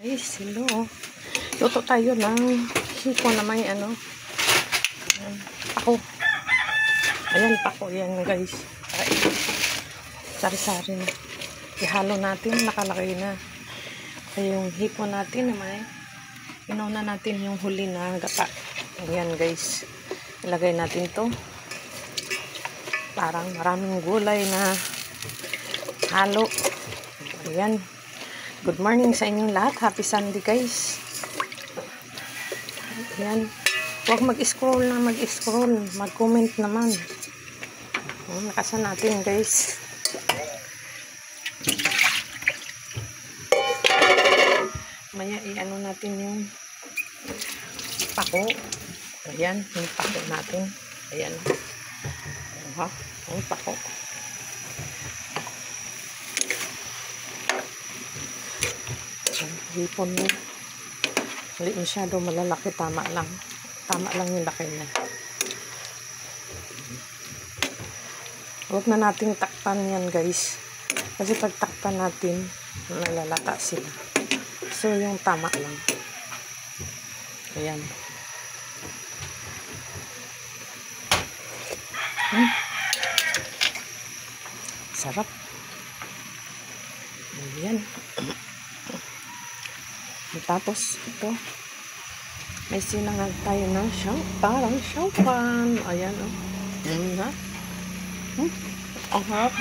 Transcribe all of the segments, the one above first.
Guys, hello. Luto tayo ng hipon na may pako. Ayan, pako yan guys. Sari-sari na. Ihalo natin, nakalagay na. Kaya yung hipon natin na may inauna natin yung huli na gata. Ayan guys. Ilagay natin to. Parang maraming gulay na halo. Ayan. Good morning sa inyong lahat. Happy Sunday guys. Ayan. Huwag mag-scroll na mag-scroll. Mag-comment naman. Nakasan natin guys. Maya i-ano natin yung pako. Ayan. Yung pako natin. Ayan. Yung pako. Hipon mo. Hindi masyado malalaki. Tama lang. Tama lang yung laki niya. Huwag na nating takpan yan guys. Kasi pag takpan natin, nalalata sila. So yung tama lang. Ayan. Sarap. Ayan. Tapos ito may sinangag tayo ng parang syaupan. Ayan o. Ang harap.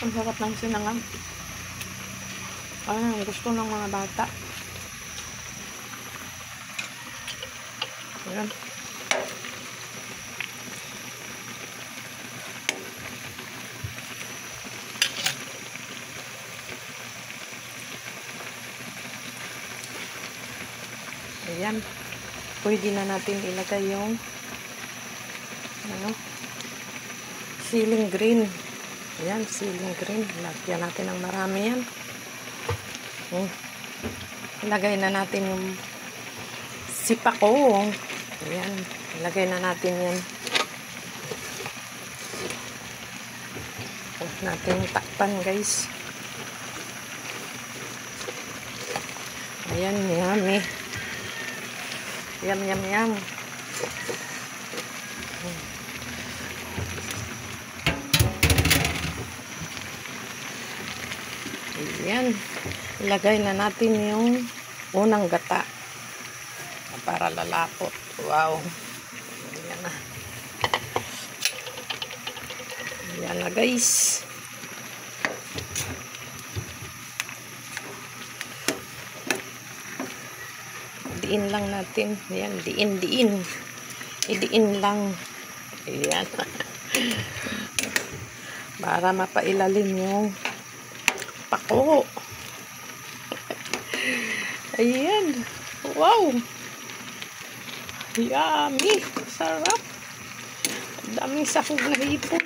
Ang sarap ng sinangag. Ayan, gusto ng mga bata. Ayan. Ayan. Pwede na natin ilagay yung ceiling green. Ayan, ceiling green. Lagyan natin ng marami yan. Ilagay na natin yung sipako. Ayan. Ilagay na natin yan. Huwag natin takpan guys. Ayan, yummy. Yum, yum, yum. Ayan. Ilagay na natin yung unang gata. Para lalapot. Wow. Ayan na. Ayan na guys. Diin lang natin. Ayan, diin. Idiin lang. Ayan. Para mapailalim yung pako. Ayan. Wow. Yummy. Sarap. Daming sahog na hipon.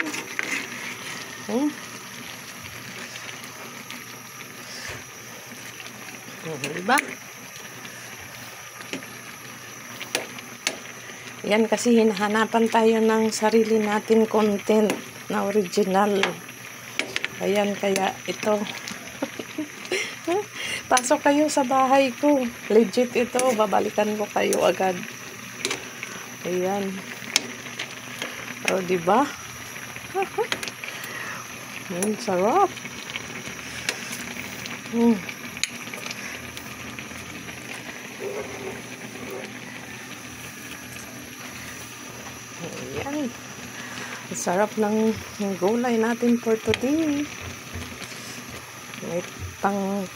Diba? Yan kasi hinahanapan tayo ng sarili natin content na original. Ayan, kaya ito. Pasok kayo sa bahay ko. Legit ito. Babalikan ko kayo agad. Ayan. O, diba? Sarap. Ayan. Sarap ng gulay natin for today. May pang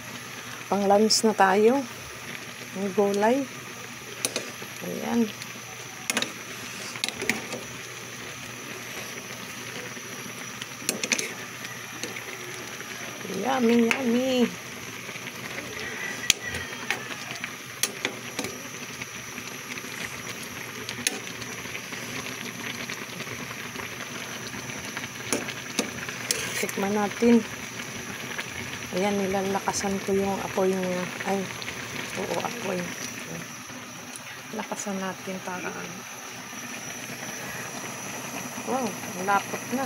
lunch na tayo. Ang gulay. Ayan. Yummy, yummy. Tikman natin. Ayan, nilalakasan ko yung apoy niya. Ay, oo, apoy. Lakasan natin para wow, malapot na.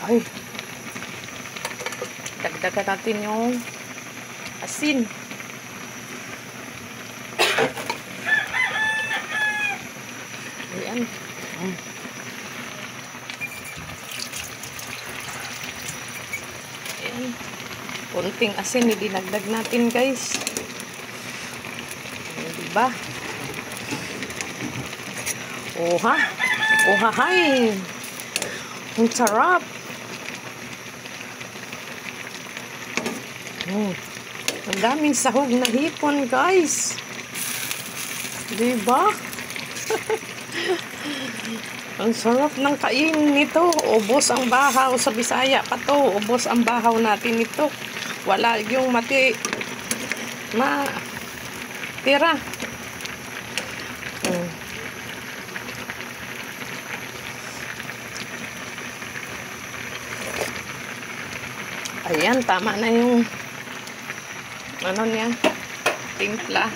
Ay. Dagdagan natin yung asin. Ayan. Ayan. Kunting asin idinagdag natin, guys. Ayan, diba? Oha. Ohahay. Ang sarap. Ang daming sahog na hipon, guys. Diba? Ang sarap ng kain nito. Ubos ang bahaw sa Bisaya pa to. Ubos ang bahaw natin nito. Wala yung tira. Ayan, tama na yung ano niya, timpla.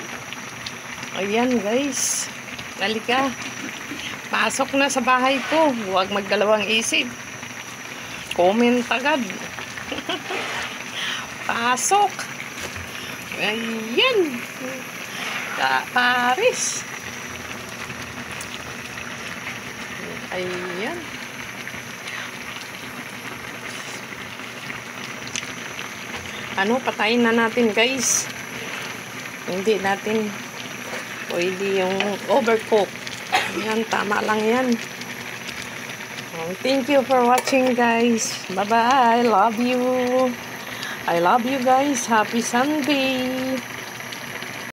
Ayan, guys. Halika. Pasok na sa bahay ko. Huwag magdalawang isip. Comment agad. Pasok. Ayan. Paris. Ayan. Patayin na natin, guys. Hindi natin pwede yung overcook. Yan, tama lang yan. Thank you for watching, guys. Bye-bye. Love you. I love you, guys. Happy Sunday.